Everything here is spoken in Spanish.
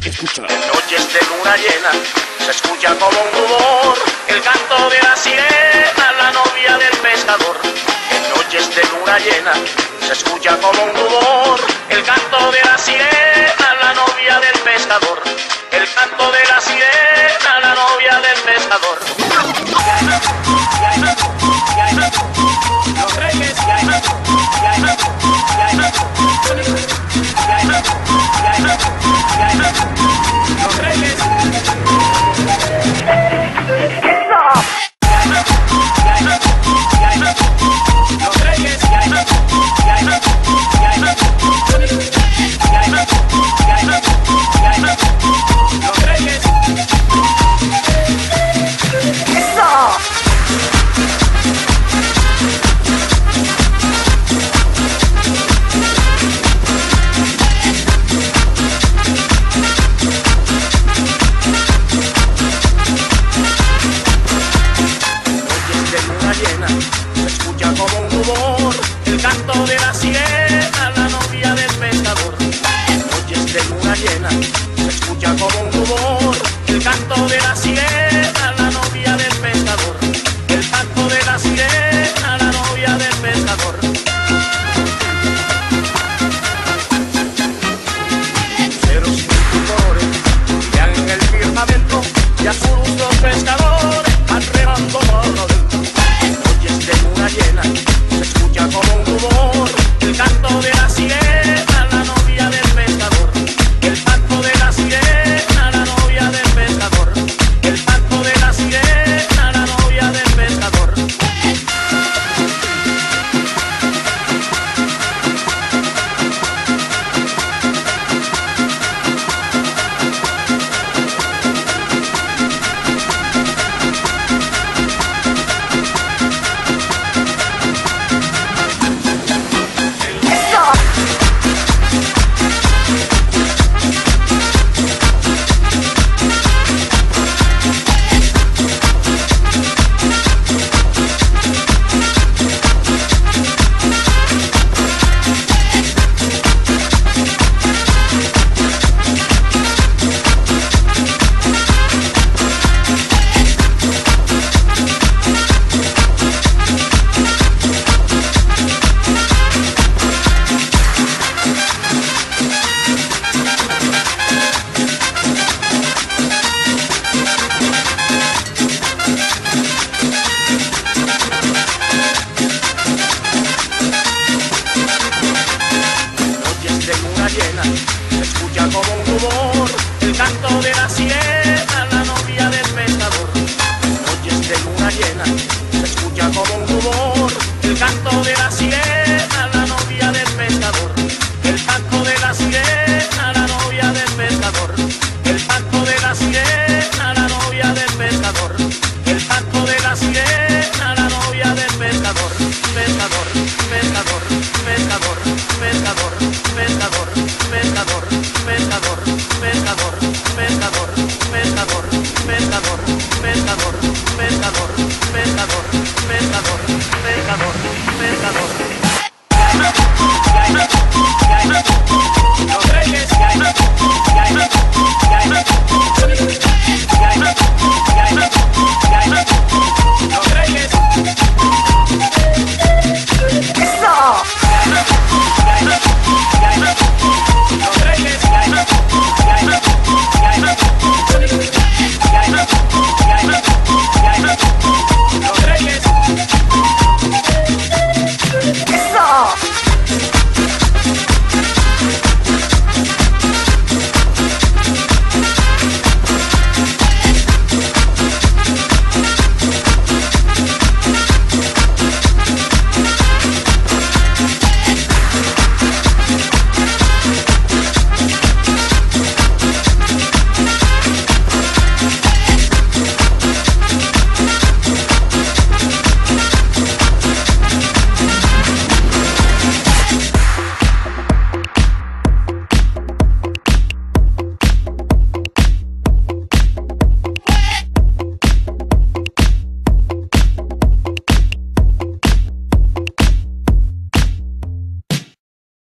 Escúchala. En noches de luna llena se escucha como un rumor el canto de la sirena, la novia del pescador. En noches de luna llena se escucha como un rumor el canto de la sirena, la novia del pescador. El canto de la sirena, la novia del pescador. Los reyes, los reyes. Se escucha como un rumor el canto de la sirena, la novia del pescador. En noches de luna llena se escucha como un rumor el canto de la sirena, la novia del pescador. El canto de la sirena, la novia del pescador. Ceros multicolores brillan en el firmamento y azul los pescadores van remando por adentro. De luna llena se escucha como un rumor el canto de la sirena, la novia del pescador. El canto de la sirena, la novia del pescador. El canto de la sirena, la novia del pescador. Se escucha como un rumor el canto de la sirena.